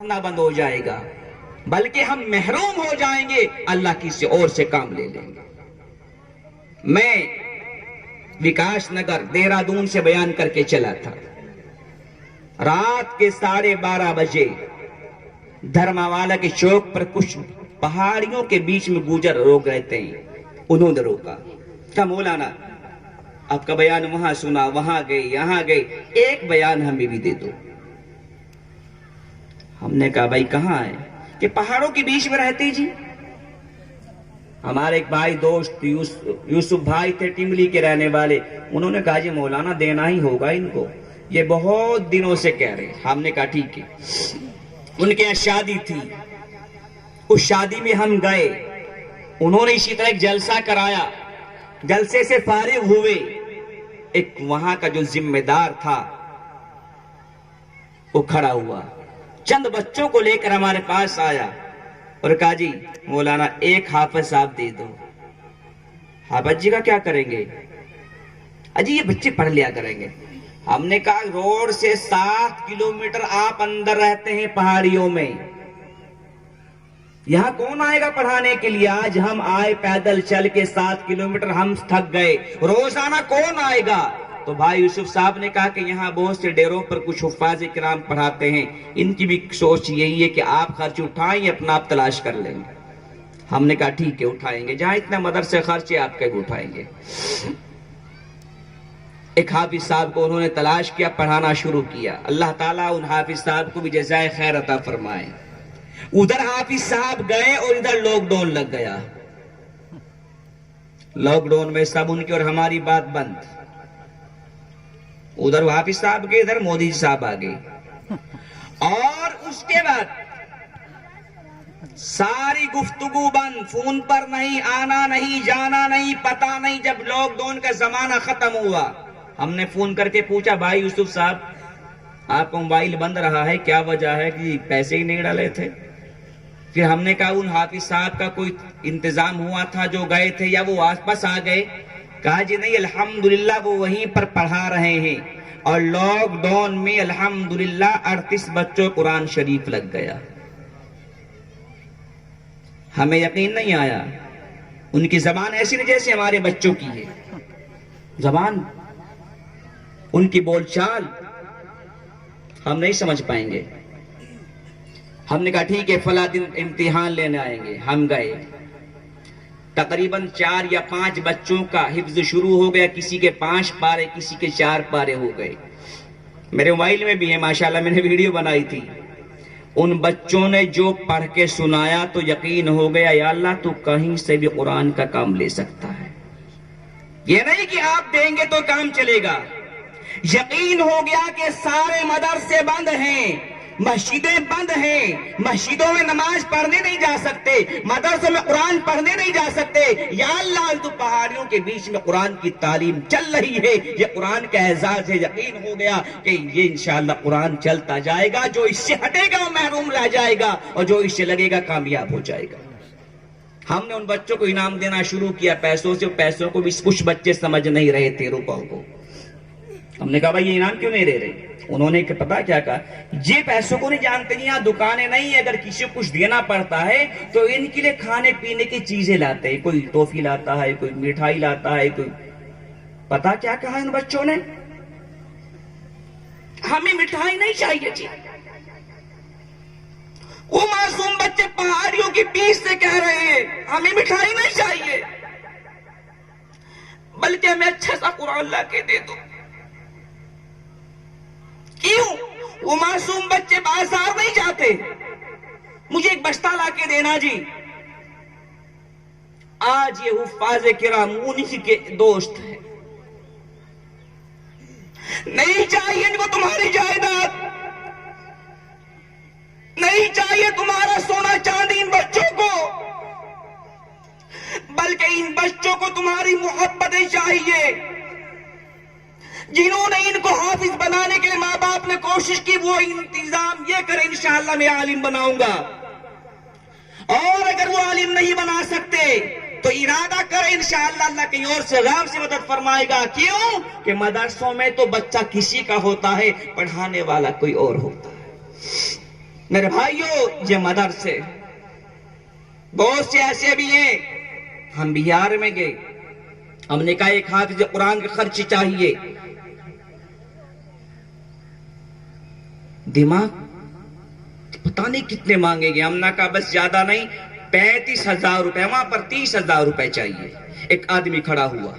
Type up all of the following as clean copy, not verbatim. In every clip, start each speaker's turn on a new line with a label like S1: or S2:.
S1: نہ بند ہو جائے گا بلکہ ہم محروم ہو جائیں گے، اللہ کسی اور سے کام لے لیں گے۔ میں وکاس نگر دہرادون سے بیان کر کے چلا تھا، رات کے 12:30 بجے دھرما والا کے چوک پر کچھ پہاڑیوں کے بیچ میں گوجر روک رہتے ہیں، انہوں نے روکا، کہا مولانا آپ کا بیان وہاں سنا، وہاں گئے، یہاں گئے، ایک بیان ہمیں بھی دے دو۔ ہم نے کہا بھائی کہاں ہے؟ کہ پہاڑوں کے بیچ میں رہتے جی۔ ہمارے ایک بھائی دوست یوسف بھائی تھے، ٹملی کے رہنے والے، انہوں نے کہا جی مولانا دینا ہی ہوگا ان کو، یہ بہت دنوں سے کہہ رہے۔ ہم نے کہا ٹھیک ہے۔ ان کے یہاں شادی تھی، اس شادی میں ہم گئے، انہوں نے اسی طرح ایک جلسہ کرایا، جلسے سے فارغ ہوئے، ایک وہاں کا جو ذمہ دار تھا وہ کھڑا ہوا، چند بچوں کو لے کر ہمارے پاس آیا اور کہا جی مولانا ایک حافظ صاحب دے دو۔ حافظ جی کا کیا کریں گے؟ اجی یہ بچے پڑھ لیا کریں گے۔ ہم نے کہا روڈ سے 7 کلومیٹر آپ اندر رہتے ہیں پہاڑیوں میں، یہاں کون آئے گا پڑھانے کے لیے؟ آج ہم آئے پیدل چل کے 7 کلومیٹر، ہم تھک گئے، روزانہ کون آئے گا؟ تو بھائی یوسف صاحب نے کہا کہ یہاں بہت سے ڈیروں پر کچھ حفاظ کرام پڑھاتے ہیں، ان کی بھی سوچ یہی ہے کہ آپ خرچ اٹھائیں یا اپنا آپ تلاش کر لیں گے۔ ہم نے کہا ٹھیک ہے اٹھائیں گے، جہاں اتنا مدرسے خرچ ہے آپ کے بھی اٹھائیں گے۔ ایک حافظ صاحب کو انہوں نے تلاش کیا، پڑھانا شروع کیا، اللہ تعالیٰ ان حافظ صاحب کو بھی جزائے خیر عطا فرمائے۔ ادھر حافظ صاحب گئے اور ادھر لاک ڈاؤن لگ گیا، لاک ڈاؤن میں سب ان کی اور ہماری بات بند، ادھر حافظ صاحب کے، ادھر مودی صاحب آگئے، اور اس کے بعد ساری گفتگو بند، فون پر نہیں، آنا نہیں، جانا نہیں، پتہ نہیں۔ جب لاک ڈاؤن کا زمانہ ختم ہوا، ہم نے فون کر کے پوچھا بھائی یوسف صاحب آپ کا موبائل بند رہا ہے، کیا وجہ ہے؟ کہ پیسے ہی نہیں ڈالے تھے۔ پھر ہم نے کہا ان حافظ صاحب کا کوئی انتظام ہوا تھا جو گئے تھے یا وہ واپس آ گئے؟ کہا جی نہیں، الحمدللہ وہ وہیں پر پڑھا رہے ہیں، اور لاک ڈاؤن میں الحمدللہ 38 بچوں قرآن شریف لگ گیا۔ ہمیں یقین نہیں آیا، ان کی زبان ایسی نہیں جیسے ہمارے بچوں کی ہے، زبان ان کی بول چال ہم نہیں سمجھ پائیں گے۔ ہم نے کہا ٹھیک ہے فلاں دن امتحان لینے آئیں گے، ہم گئے، تقریباً 4 یا 5 بچوں کا حفظ شروع ہو گیا، کسی کے 5 پارے، کسی کے 4 پارے ہو گئے، میرے موبائل میں بھی ہے ماشاءاللہ، میں نے ویڈیو بنائی تھی۔ ان بچوں نے جو پڑھ کے سنایا تو یقین ہو گیا یا اللہ تو کہیں سے بھی قرآن کا کام لے سکتا ہے، یہ نہیں کہ آپ دیں گے تو کام چلے گا۔ یقین ہو گیا کہ سارے مدرسے بند ہیں، مسجدیں بند ہیں، مسجدوں میں نماز پڑھنے نہیں جا سکتے، مدرسوں میں قرآن پڑھنے نہیں جا سکتے، یا اللہ تو پہاڑیوں کے بیچ میں قرآن کی تعلیم چل رہی ہے، یہ قرآن کا اعزاز ہے۔ یقین ہو گیا کہ یہ انشاءاللہ قرآن چلتا جائے گا، جو اس سے ہٹے گا وہ محروم رہ جائے گا، اور جو اس سے لگے گا کامیاب ہو جائے گا۔ ہم نے ان بچوں کو انعام دینا شروع کیا پیسوں سے، پیسوں کو بھی کچھ بچے سمجھ نہیں رہے تھے روپوں کو۔ ہم نے کہا بھائی یہ انعام کیوں نہیں دے رہے؟ انہوں نے پتا کیا کہا، یہ پیسوں کو نہیں جانتے، یہاں دکانیں نہیں ہیں، اگر کسی کو کچھ دینا پڑتا ہے تو ان کے لیے کھانے پینے کی چیزیں لاتے ہیں، کوئی ٹوفی لاتا ہے، کوئی مٹھائی لاتا ہے، کوئی پتا کیا کہا ان بچوں نے، ہمیں مٹھائی نہیں چاہیے جی۔ وہ معصوم بچے پہاڑیوں کے بیچ سے کہہ رہے ہیں ہمیں مٹھائی نہیں چاہیے بلکہ ہمیں اچھا سا قرآن لا کے دے دو۔ کیوں؟ وہ معصوم بچے بازار نہیں جاتے، مجھے ایک بستہ لا کے دینا جی۔ آج یہ حفاظ کرام انہی کے دوست ہیں، نہیں چاہیے ان کو تمہاری جائیداد، نہیں چاہیے تمہارا سونا چاندی ان بچوں کو، بلکہ ان بچوں کو تمہاری محبتیں چاہیے۔ جنہوں نے ان کو حافظ بنانے کے لیے ماں باپ نے کوشش کی، وہ انتظام یہ کرے انشاءاللہ میں عالم بناؤں گا، اور اگر وہ عالم نہیں بنا سکتے تو ارادہ کرے انشاءاللہ اللہ کہیں اور سے غیب سے مدد فرمائے گا۔ کیوں کہ مدرسوں میں تو بچہ کسی کا ہوتا ہے، پڑھانے والا کوئی اور ہوتا ہے۔ میرے بھائیوں، یہ مدرسے بہت سے ایسے بھی ہیں. ہم بہار میں گئے، ہم نے کہا ایک حافظ قرآن کا خرچ چاہیے. دماغ پتہ نہیں کتنے مانگے گے. ہم نے کہا بس زیادہ نہیں، 35,000 روپے. وہاں پر 30,000 روپے چاہیے. ایک آدمی کھڑا ہوا،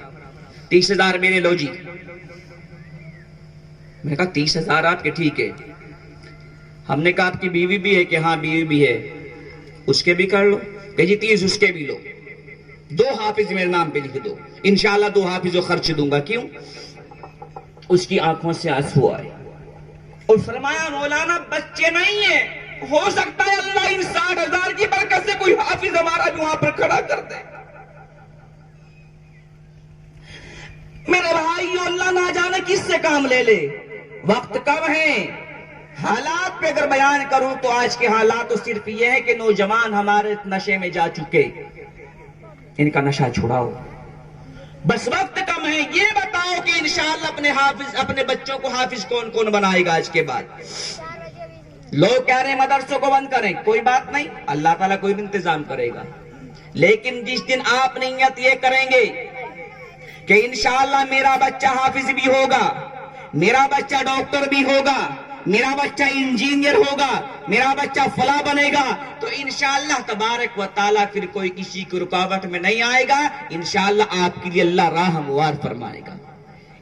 S1: 30,000 میرے لو جی. میں نے کہا 30,000 آپ کے، ٹھیک ہے. ہم نے کہا آپ کی بیوی بھی ہے کہ ہاں بیوی بھی ہے، اس کے بھی کر لو. کہ جی 30 اس کے بھی لو. 2 حافظ میرے نام پہ لکھ دو، انشاءاللہ 2 حافظ و خرچ دوں گا. کیوں؟ اس کی آنکھوں سے آنسو آئے اور فرمایا مولانا بچے نہیں ہیں، ہو سکتا ہے اللہ ان 60,000 کی برکت سے کوئی حافظ ہمارا بھی وہاں پر کھڑا کر دے. میرے بھائیو، اللہ نہ جانے کس سے کام لے لے. وقت کم ہے. حالات پہ اگر بیان کروں تو آج کے حالات تو صرف یہ ہے کہ نوجوان ہمارے نشے میں جا چکے. ان کا نشہ چھڑاؤ. بس وقت کم ہے. یہ بتاؤ کہ انشاءاللہ اپنے بچوں کو حافظ کون کون بنائے گا آج کے بعد. لوگ کہہ رہے ہیں مدرسوں کو بند کریں، کوئی بات نہیں، اللہ تعالیٰ کوئی بھی انتظام کرے گا. لیکن جس دن آپ نیت یہ کریں گے کہ انشاءاللہ میرا بچہ حافظ بھی ہوگا، میرا بچہ ڈاکٹر بھی ہوگا، میرا بچہ انجینئر ہوگا، میرا بچہ فلاں بنے گا، تو انشاءاللہ تبارک و تعالیٰ پھر کوئی کسی کی رکاوٹ میں نہیں آئے گا. انشاءاللہ آپ کے لیے اللہ راہ ہموار فرمائے گا.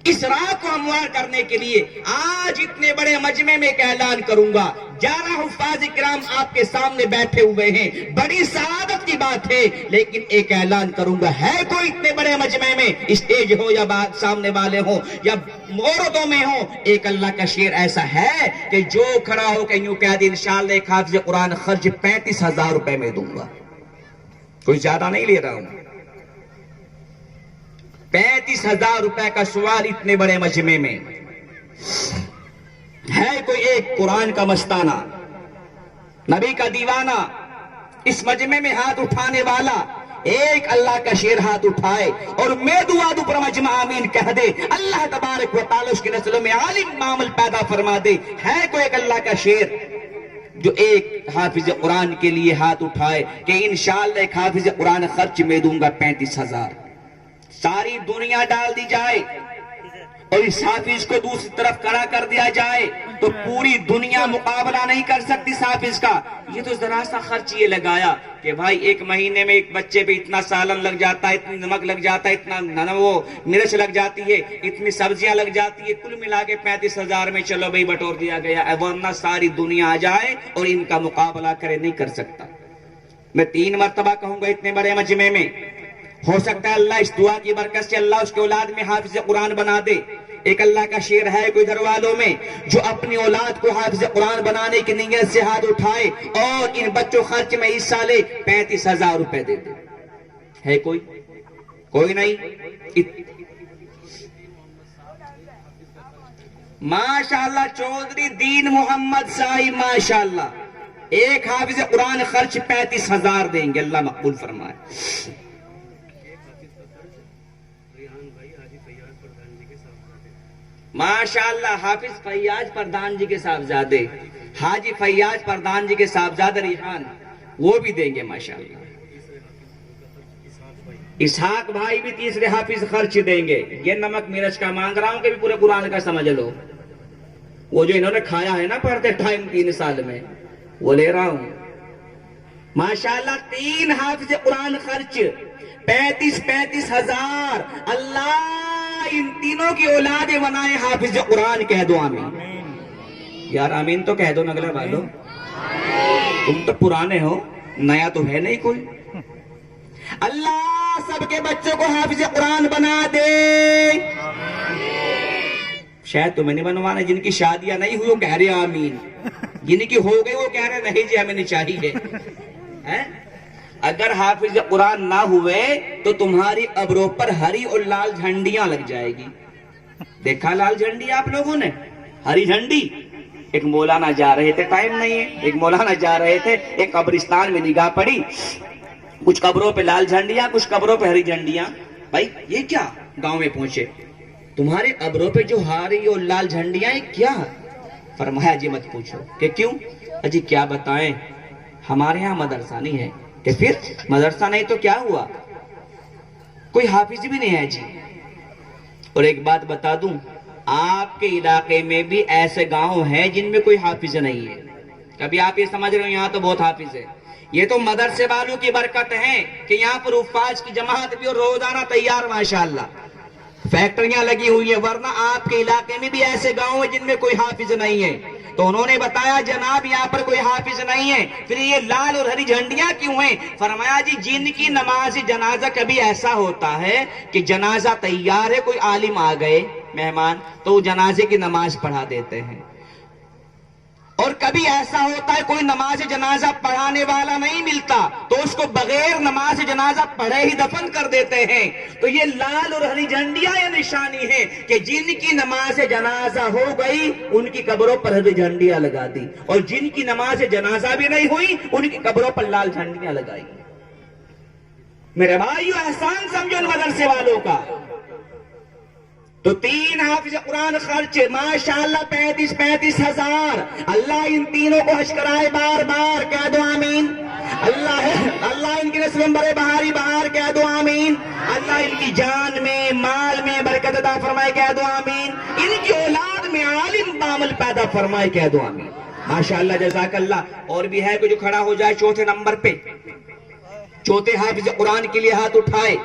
S1: اس راہ کو ہموار کرنے کے لیے آج اتنے بڑے مجمع میں ایک اعلان کروں گا. 11 حفاظ کرام آپ کے سامنے بیٹھے ہوئے ہیں، بڑی سعادت کی بات ہے. لیکن ایک اعلان کروں گا، ہے کوئی اتنے بڑے مجمع میں، اسٹیج ہو یا سامنے والے ہوں یا موردوں میں ہوں، ایک اللہ کا شعر ایسا ہے کہ جو کھڑا ہو کہ یوں کہہ دے انشاءاللہ ایک حافظ قرآن خرچ 35,000 روپے میں دوں گا. کوئی زیادہ نہیں لے رہا ہوں. 35,000 روپے کا سوال اتنے بڑے مجمع میں. ہے کوئی ایک قرآن کا مستانہ، نبی کا دیوانہ، اس مجمع میں ہاتھ اٹھانے والا ایک اللہ کا شعر ہاتھ اٹھائے اور میں دعا دوں پر مجمع آمین کہہ دے. اللہ تبارک و تعالی اس کی نسلوں میں عالم معامل پیدا فرما دے. ہے کوئی ایک اللہ کا شعر جو ایک حافظ قرآن کے لیے ہاتھ اٹھائے کہ انشاءاللہ ایک حافظ قرآن خرچ میں دوں گا 35,000. ساری دنیا ڈال دی جائے اور اس حافظ کو دوسری طرف کھڑا کر دیا جائے تو پوری دنیا مقابلہ نہیں کر سکتی اس حافظ کا. یہ تو ذرا سا خرچ یہ لگایا کہ بھائی ایک مہینے میں ایک بچے پہ اتنا سالن لگ جاتا ہے، اتنی نمک لگ جاتا ہے، اتنا وہ مرچ لگ جاتی ہے، اتنی سبزیاں لگ جاتی ہے، کل ملا کے 35,000 میں چلو بھائی بٹور دیا گیا. ورنہ ساری دنیا آ جائے اور ان کا مقابلہ کرے نہیں کر سکتا. میں 3 مرتبہ کہوں گا اتنے بڑے مجمع میں، ہو سکتا ہے اللہ اس دعا کی برکت سے اللہ اس کے اولاد میں حافظ قرآن بنا دے. ایک اللہ کا شعر ہے کوئی گھر والوں میں جو اپنی اولاد کو حافظ قرآن بنانے کی نیت سے ہاتھ اٹھائے اور ان بچوں خرچ میں حصہ لے 35,000 روپے دے دے. ہے کوئی نہیں. ماشاءاللہ چودھری دین محمد صاحب ماشاءاللہ ایک حافظ قرآن خرچ 35,000 دیں گے. اللہ مقبول فرمائے. ماشاءاللہ حافظ فیاض پردھان جی کے صاحبزادے حاجی فیاض پردھان جی کے صاحبزادہ ریحان وہ بھی دیں گے ماشاءاللہ. اسحاق بھائی بھی تیسرے حافظ خرچ دیں گے. یہ نمک مرچ کا مانگ رہا ہوں کہ بھی پورے قرآن کا سمجھ لو. وہ جو انہوں نے کھایا ہے نا پڑھتے ٹائم 3 سال میں وہ لے رہا ہوں. ماشاءاللہ 3 حافظ قرآن خرچ 35,000. اللہ ان تینوں کی اولادیں بنائے حافظ قرآن. کہہ دو آمین. یار آمین تو کہہ دو نگلے والو. تم تو پرانے ہو، نیا تو ہے نہیں کوئی. اللہ سب کے بچوں کو حافظ قرآن بنا دے. شاید تمہیں نہیں بنوانا. جن کی شادیاں نہیں ہوئی وہ کہہ رہے آمین، جن کی ہو گئی وہ کہہ رہے نہیں جی ہمیں نہیں چاہیے. اگر حافظ قرآن نہ ہوئے تو تمہاری قبروں پر ہری اور لال جھنڈیاں لگ جائے گی. دیکھا لال جھنڈی آپ لوگوں نے؟ ہری جھنڈی. ایک مولانا جا رہے تھے، ٹائم نہیں ہے، ایک مولانا جا رہے تھے، ایک قبرستان میں نگاہ پڑی، کچھ قبروں پہ لال جھنڈیاں، کچھ قبروں پہ ہری جھنڈیاں. بھائی یہ کیا؟ گاؤں میں پہنچے، تمہارے قبروں پہ جو ہری اور لال جھنڈیاں ہیں کیا؟ فرمایا جی مت پوچھو کہ کیوں؟ اجی کیا بتائیں، ہمارے ہاں مدرسہ نہیں ہے۔ کہ پھر مدرسہ نہیں تو کیا ہوا؟ کوئی حافظ بھی نہیں ہے جی۔ اور ایک بات بتا دوں، آپ کے علاقے میں بھی ایسے گاؤں ہیں جن میں کوئی حافظ نہیں ہے۔ کبھی آپ یہ سمجھ رہے ہو یہاں تو بہت حافظ ہے، یہ تو مدرسے والوں کی برکت ہے کہ یہاں پر حفاظ کی جماعت بھی اور روزانہ تیار ماشاءاللہ، فیکٹریاں لگی ہوئی ہیں، ورنہ آپ کے علاقے میں بھی ایسے گاؤں ہیں جن میں کوئی حافظ نہیں ہے۔ تو انہوں نے بتایا جناب یہاں پر کوئی حافظ نہیں ہے، پھر یہ لال اور ہری جھنڈیاں کیوں ہیں؟ فرمایا جی جن کی نماز جنازہ کبھی ایسا ہوتا ہے کہ جنازہ تیار ہے، کوئی عالم آ گئے مہمان تو وہ جنازے کی نماز پڑھا دیتے ہیں، اور کبھی ایسا ہوتا ہے کوئی نماز جنازہ پڑھانے والا نہیں ملتا تو اس کو بغیر نماز جنازہ پڑھے ہی دفن کر دیتے ہیں۔ تو یہ لال اور ہری جھنڈیاں یہ نشانی ہے کہ جن کی نماز جنازہ ہو گئی ان کی قبروں پر ہری جھنڈیاں لگا دی، اور جن کی نماز جنازہ بھی نہیں ہوئی ان کی قبروں پر لال جھنڈیاں لگائی۔ میرے بھائیو احسان سمجھو ان مدرسے والوں کا۔ تو 3 حافظ قرآن خرچ ماشاءاللہ 35 ہزار۔ اللہ ان تینوں کو حج کرائے بار بار، کہہ دو آمین۔ اللہ ان کی نسل بڑے بہاری بہار، کہہ دو آمین۔ اللہ ان کی جان میں مال میں برکت عطا فرمائے، کہہ دو آمین۔ ان کی اولاد میں عالم کامل پیدا فرمائے، کہہ دو آمین۔ ماشاءاللہ جزاک اللہ۔ اور بھی ہے کہ جو کھڑا ہو جائے چوتھے نمبر پہ، چوتھے حافظ قرآن کے لیے ہاتھ اٹھائے،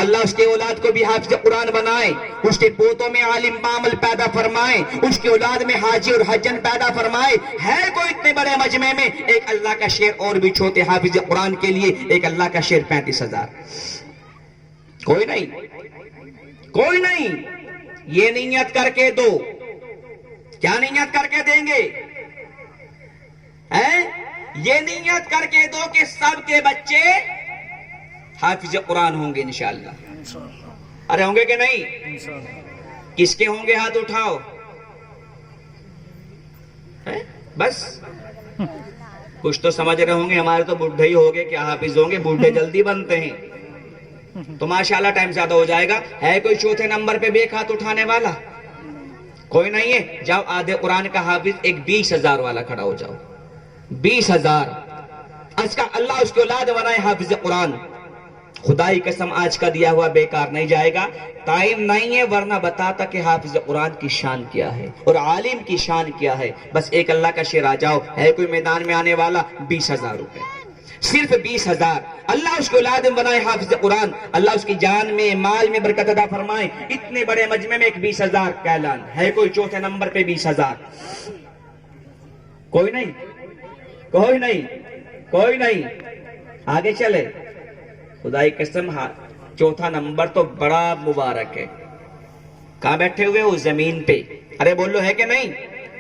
S1: اللہ اس کے اولاد کو بھی حافظ قرآن بنائے، اس کے پوتوں میں عالم کامل پیدا فرمائے، اس کے اولاد میں حاجی اور حجن پیدا فرمائے۔ ہے کوئی اتنے بڑے مجمع میں؟ ایک اللہ کا شعر اور بھی چھوٹے حافظ قرآن کے لیے، ایک اللہ کا شعر 35 ہزار۔ کوئی نہیں، کوئی نہیں۔ یہ نیت کر کے دو، کیا نیت کر کے دیں گے؟ یہ نیت کر کے دو کہ سب کے بچے حافظ قرآن ہوں گے انشاءاللہ۔ ارے ہوں گے کہ نہیں؟ کس کے ہوں گے؟ ہاتھ اٹھاؤ۔ بس کچھ تو سمجھ رہے ہوں گے، ہمارے تو بڈھے ہی ہو گئے، کیا حافظ ہوں گے؟ بڈھے جلدی بنتے ہیں تو ماشاءاللہ ٹائم زیادہ ہو جائے گا۔ ہے کوئی چوتھے نمبر پہ بھی ایک ہاتھ اٹھانے والا؟ کوئی نہیں ہے؟ جاؤ آدھے قرآن کا حافظ ایک 20 ہزار والا کھڑا ہو جاؤ۔ 20 ہزار آج کا اللہ اس کے اولاد بنائے حافظ قرآن۔ خدائی قسم آج کا دیا ہوا بیکار نہیں جائے گا، ٹائم نہیں ہے ورنہ بتاتا کہ حافظ قرآن کی شان کیا ہے اور عالم کی شان کیا ہے۔ بس ایک اللہ کا شعر آ جاؤ۔ ہے کوئی میدان میں آنے والا؟ 20 ہزار روپے، صرف 20 ہزار۔ اللہ اس کو اولاد بنائے حافظ قرآن، اللہ اس کی جان میں مال میں برکت عطا فرمائے۔ اتنے بڑے مجمع میں ایک 20 ہزار کا اعلان ہے۔ کوئی چوتھے نمبر پہ 20 ہزار؟ کوئی نہیں، کوئی نہیں، کوئی نہیں۔ آگے چلے۔ خدائی قسم چوتھا نمبر تو بڑا مبارک ہے۔ کہاں بیٹھے ہوئے ہو؟ زمین پہ۔ ارے بولو ہے کہ نہیں؟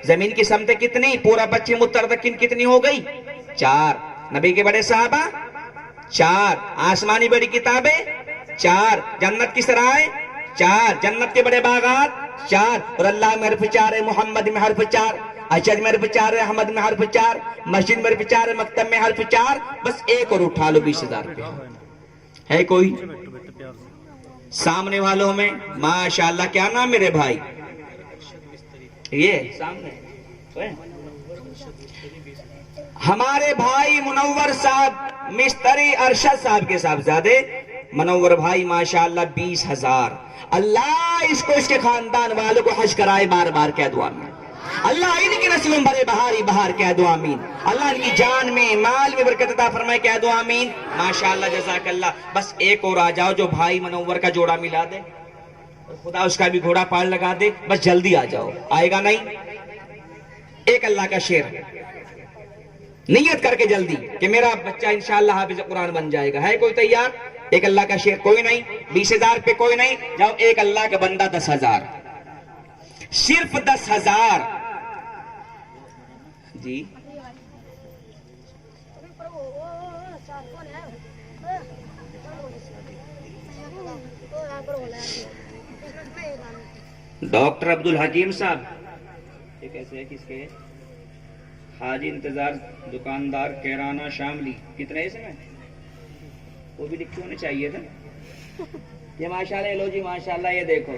S1: زمین کی سمتیں کتنی؟ پورا پچھم اتر دکن کتنی ہو گئی؟ 4۔ نبی کے بڑے صحابہ 4، آسمانی بڑی کتابیں 4، جنت کی سرائے 4، جنت کے بڑے باغات 4، اور اللہ میں حرف 4 ہے، محمد میں حرف 4، اشد میں حرف 4 ہے، احمد میں حرف 4، مسجد میں حرف 4 ہے، مکتب میں حرف 4۔ بس ایک اور اٹھا لو 20 ہزار پہ۔ ہے کوئی سامنے والوں میں؟ ماشاءاللہ کیا نام میرے بھائی؟ یہ سامنے ہمارے بھائی منور صاحب مستری ارشد صاحب کے صاحبزادے منور بھائی ماشاءاللہ 20 ہزار۔ اللہ اس کو اس کے خاندان والوں کو حج کرائے بار بار، کہہ دو آمین۔ اللہ ان کی نسلوں بڑے بہاری بہار، کہہ دو آمین۔ اللہ ان کی جان میں مال میں برکت عطا فرمائے، کہہ دو آمین۔ ماشاءاللہ جزاک اللہ۔ بس ایک اور آ جاؤ جو بھائی منور کا جوڑا ملا دے اور خدا اس کا بھی گھوڑا پال لگا دے، بس جلدی آ جاؤ۔ آئے گا نہیں؟ ایک اللہ کا شعر نیت کر کے جلدی کہ میرا بچہ انشاءاللہ حافظ قرآن بن جائے گا۔ ہے کوئی تیار؟ ایک اللہ کا شعر۔ کوئی نہیں؟ 20 ہزار پہ کوئی نہیں؟ جاؤ ایک اللہ کا بندہ 10 ہزار، صرف 10 ہزار جی۔ ڈاکٹر عبدالحکیم صاحب یہ کیسے ہے؟ کس کے؟ حاجی انتظار دکاندار کیرانہ شاملی، کتنے اس میں؟ وہ بھی لکھے ہونے چاہیے تھا۔ یہ ماشاءاللہ لو جی ماشاءاللہ، یہ دیکھو